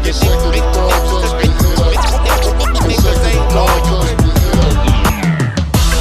Niggas ain't loyal.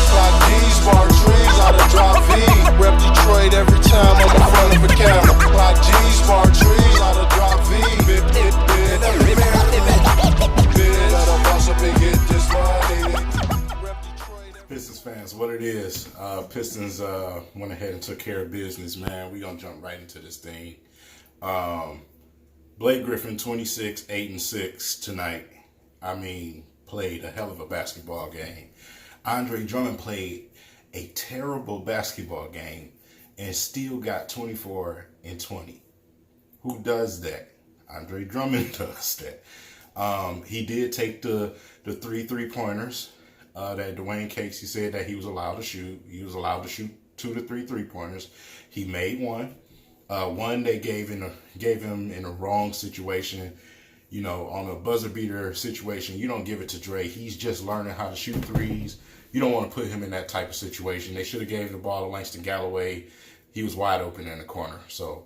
Clock D's, bar trees, out of drop V. Rep Detroit every time I'm in front of a camera. Clock G's, bar trees, out of drop V. Better bust up and get this money. Pistons fans, what it is, Pistons went ahead and took care of business, man. We're going to jump right into this thing. Blake Griffin, 26, 8-6 tonight. I mean, played a hell of a basketball game. Andre Drummond played a terrible basketball game and still got 24 and 20. Who does that? Andre Drummond does that. He did take the three-pointers that Dwayne Casey said that he was allowed to shoot. He was allowed to shoot 2 to 3 3-pointers. He made one. One they gave him in a wrong situation. You know, on a buzzer beater situation, you don't give it to Dre. He's just learning how to shoot threes. You don't want to put him in that type of situation. They should have gave the ball to Langston Galloway. He was wide open in the corner. So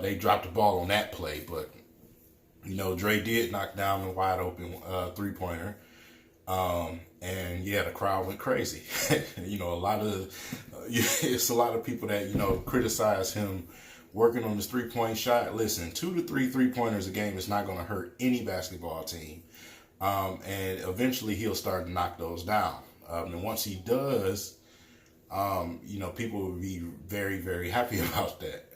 they dropped the ball on that play. But, you know, Dre did knock down the wide open three-pointer. And yeah, the crowd went crazy. You know, it's a lot of people that, you know, criticize him working on his three-point shot. Listen, 2 to 3 3-pointers a game is not going to hurt any basketball team. And eventually he'll start to knock those down. And once he does, you know, people will be very, very happy about that.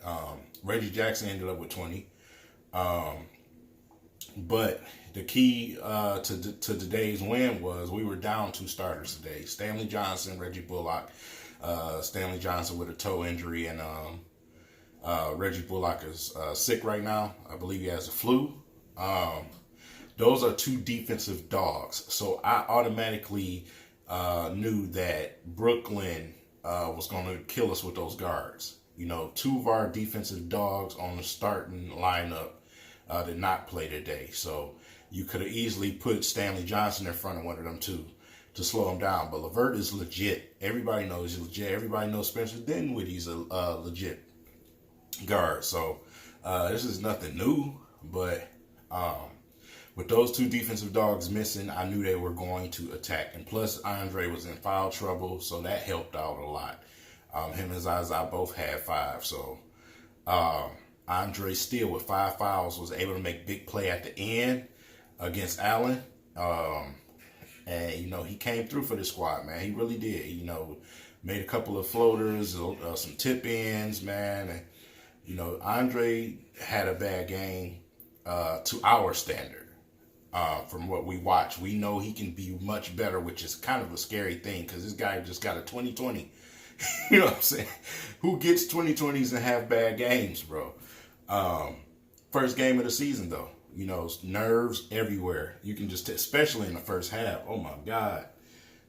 Reggie Jackson ended up with 20. But the key to today's win was we were down 2 starters today. Stanley Johnson, Reggie Bullock. Stanley Johnson with a toe injury, and Reggie Bullock is sick right now. I believe he has a flu. Those are 2 defensive dogs. So I automatically knew that Brooklyn was going to kill us with those guards. You know, 2 of our defensive dogs on the starting lineup did not play today. So you could have easily put Stanley Johnson in front of one of them to slow him down. But LeVert is legit. Everybody knows he's legit. Everybody knows Spencer Dinwiddie's a legit guard. So this is nothing new. But with those 2 defensive dogs missing, I knew they were going to attack. And plus, Andre was in foul trouble, so that helped out a lot. Him and Zaza both had 5. So Andre still with 5 fouls was able to make big play at the end against Allen. And, you know, he came through for the squad, man. He really did. You know, made a couple of floaters, some tip-ins, man. And, you know, Andre had a bad game to our standard. From what we watch, we know he can be much better, which is kind of a scary thing because this guy just got a 20-20. You know what I'm saying? Who gets 20-20s and have bad games, bro? First game of the season, though. You know, nerves everywhere. You can just, especially in the first half. Oh, my God.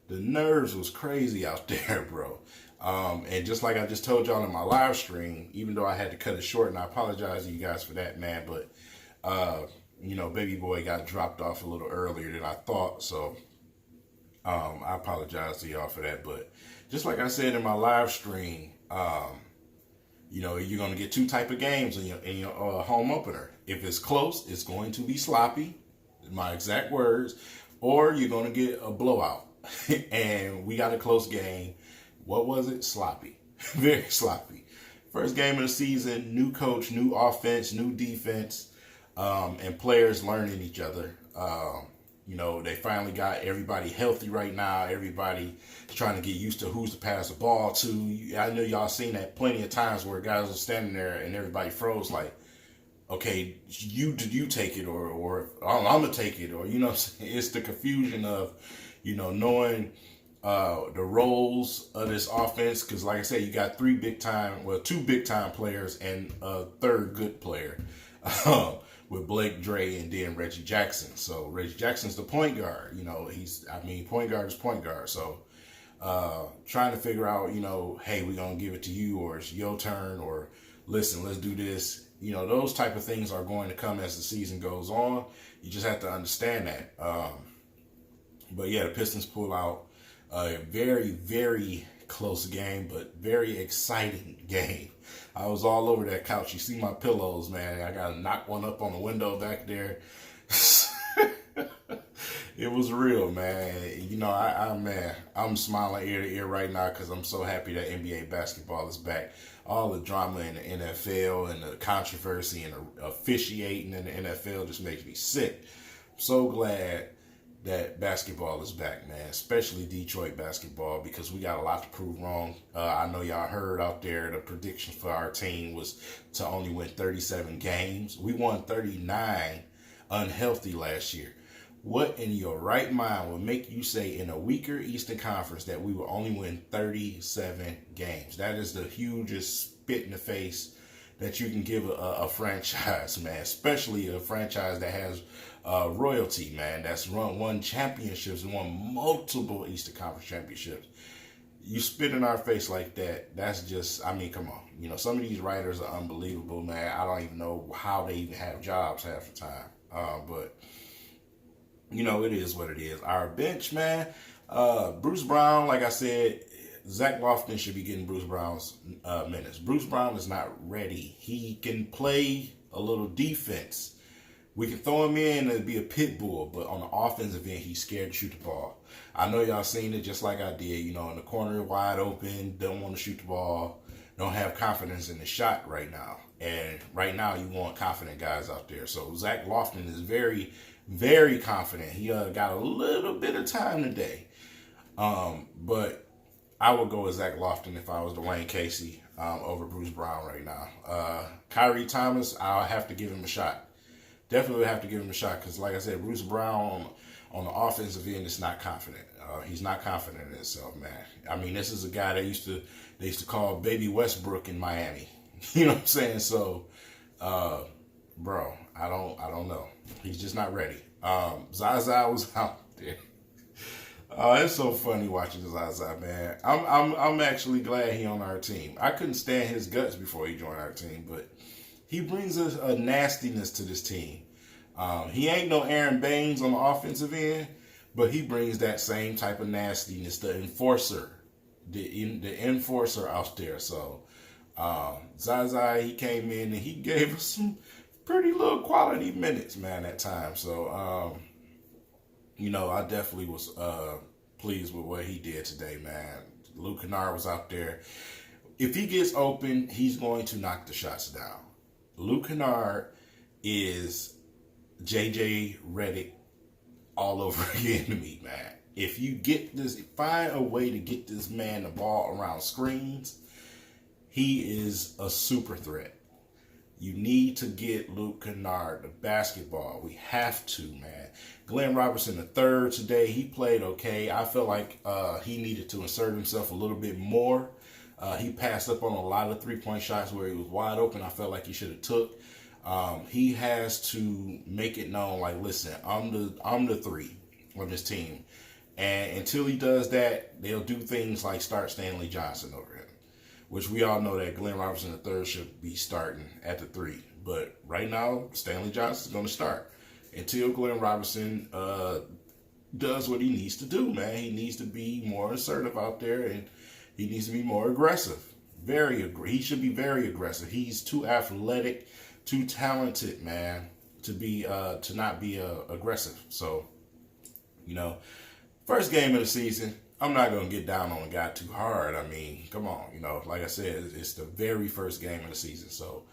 The nerves was crazy out there, bro. And just like I just told y'all in my live stream, even though I had to cut it short, and I apologize to you guys for that, man. But, you know, baby boy got dropped off a little earlier than I thought. So, I apologize to y'all for that. But just like I said in my live stream, you know, you're going to get 2 type of games in your home opener. If it's close, it's going to be sloppy, my exact words, or you're going to get a blowout. And we got a close game. What was it? Sloppy. Very sloppy. First game of the season, new coach, new offense, new defense, and players learning each other. You know, they finally got everybody healthy right now. Everybody trying to get used to who's to pass the ball to. I know y'all seen that plenty of times where guys are standing there and everybody froze like, okay, you take it or I'm going to take it, or, you know what I'm saying? It's the confusion of, you know, knowing the roles of this offense. Because like I said, you got 2 big time players and a 3rd good player. With Blake, Dre, and then Reggie Jackson. So Reggie Jackson's the point guard. You know, point guard is point guard. So trying to figure out, you know, hey, we're going to give it to you, or it's your turn, or listen, let's do this. You know, those type of things are going to come as the season goes on. You just have to understand that. But yeah, the Pistons pull out a very, very close game, but very exciting game. I was all over that couch. You see my pillows, man. I got to knock one up on the window back there. It was real, man. You know, I'm smiling ear to ear right now because I'm so happy that NBA basketball is back. All the drama in the NFL and the controversy and the officiating in the NFL just makes me sick. I'm so glad that basketball is back, man, especially Detroit basketball, because we got a lot to prove wrong. I know y'all heard out there the prediction for our team was to only win 37 games. We won 39 unhealthy last year. What in your right mind would make you say in a weaker Eastern Conference that we will only win 37 games? That is the hugest spit in the face that you can give a franchise, man, especially a franchise that has royalty, man, that's won championships and won multiple Eastern Conference championships. You spit in our face like that, that's just, I mean, come on. You know, some of these writers are unbelievable, man. I don't even know how they even have jobs half the time. But you know, it is what it is. Our bench, man, Bruce Brown, like I said, Zach Lofton should be getting Bruce Brown's minutes. Bruce Brown is not ready. He can play a little defense. We can throw him in and be a pit bull, but on the offensive end, he's scared to shoot the ball. I know y'all seen it just like I did. You know, in the corner, wide open, don't want to shoot the ball, don't have confidence in the shot right now. And right now, you want confident guys out there. So Zach Lofton is very, very confident. He got a little bit of time today. But I would go with Zach Lofton if I was Dwayne Casey over Bruce Brown right now. Kyrie Thomas, I'll have to give him a shot. Definitely have to give him a shot because, like I said, Bruce Brown on the offensive end is not confident. He's not confident in himself, man. I mean, this is a guy that they used to call Baby Westbrook in Miami. You know what I'm saying? So, bro, I don't know. He's just not ready. Zaza was out there. It's so funny watching Zaza, man. I'm actually glad he on our team. I couldn't stand his guts before he joined our team, but he brings us a nastiness to this team. He ain't no Aaron Baines on the offensive end, but he brings that same type of nastiness, the enforcer, the enforcer out there. So Zaza, he came in and he gave us some pretty little quality minutes, man, at times. So, you know, I definitely was pleased with what he did today, man. Luke Kennard was out there. If he gets open, he's going to knock the shots down. Luke Kennard is JJ Redick all over again to me, man. If you get this, find a way to get this man the ball around screens, he is a super threat. You need to get Luke Kennard the basketball. We have to, man. Glenn Robinson III today, he played okay. I felt like he needed to insert himself a little bit more. He passed up on a lot of three-point shots where he was wide open. I felt like he should have took. He has to make it known, like, listen, I'm the three on this team. And until he does that, they'll do things like start Stanley Johnson over him, which we all know that Glenn Robinson III should be starting at the three. But right now, Stanley Johnson is going to start until Glenn Robinson does what he needs to do, man. He needs to be more assertive out there, and he needs to be more aggressive. He should be very aggressive. He's too athletic, too talented, man, to not be aggressive. So, you know, first game of the season, I'm not going to get down on a guy too hard. I mean, come on, you know, like I said, it's the very first game of the season. So,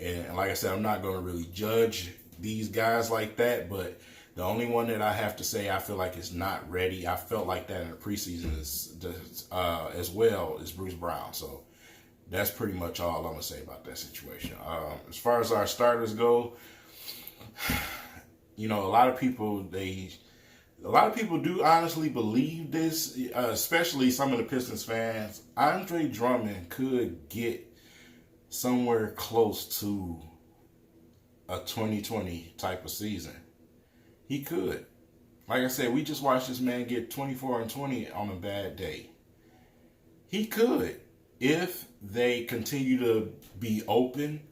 and like I said, I'm not going to really judge these guys like that, but the only one that I have to say I feel like is not ready, I felt like that in the preseason as well, is Bruce Brown. So that's pretty much all I'm going to say about that situation. As far as our starters go, you know, a lot of people do honestly believe this, especially some of the Pistons fans. Andre Drummond could get somewhere close to a 2020 type of season. He could. Like I said, we just watched this man get 24 and 20 on a bad day. He could. If they continue to be open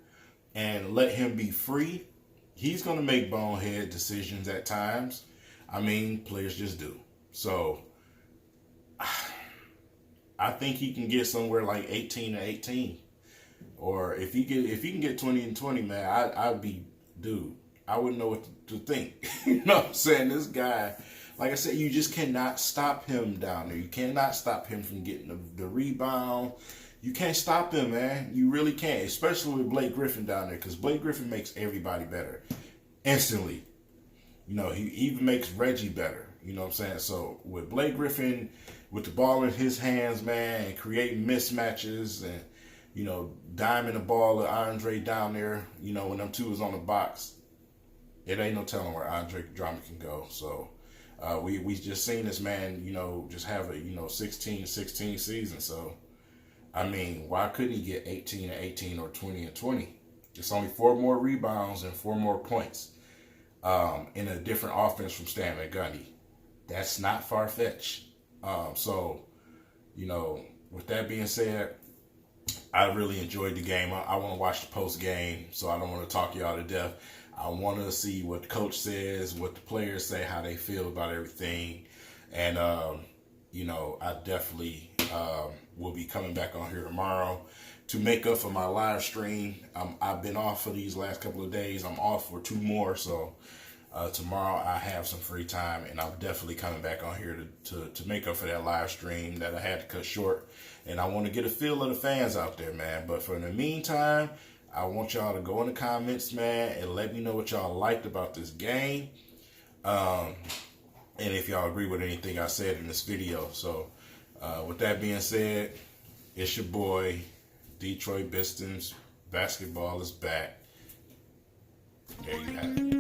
and let him be free, he's going to make bonehead decisions at times. I mean, players just do. So, I think he can get somewhere like 18 to 18. Or if he can get 20 and 20, man, I'd be, dude, I wouldn't know what to think. You know what I'm saying? This guy, like I said, you just cannot stop him down there. You cannot stop him from getting the rebound. You can't stop him, man. You really can't, especially with Blake Griffin down there, because Blake Griffin makes everybody better instantly. You know, he even makes Reggie better. You know what I'm saying? So with Blake Griffin, with the ball in his hands, man, and creating mismatches and, you know, diming the ball to Andre down there, you know, when them two is on the box, it ain't no telling where Andre Drummond can go. So we just seen this man, you know, just have a, 16 season. So, I mean, why couldn't he get 18 and 18 or 20 and 20? It's only 4 more rebounds and 4 more points in a different offense from Stan Van Gundy. That's not far-fetched. So, you know, with that being said, I really enjoyed the game. I want to watch the post game, so I don't want to talk y'all to death. I want to see what the coach says, what the players say, how they feel about everything. And, you know, I definitely will be coming back on here tomorrow to make up for my live stream. I've been off for these last couple of days. I'm off for 2 more, so tomorrow I have some free time, and I'm definitely coming back on here to make up for that live stream that I had to cut short. And I want to get a feel of the fans out there, man. But for the meantime, I want y'all to go in the comments, man, and let me know what y'all liked about this game. And if y'all agree with anything I said in this video. So with that being said, it's your boy, Detroit Pistons. Basketball is back. There you have it.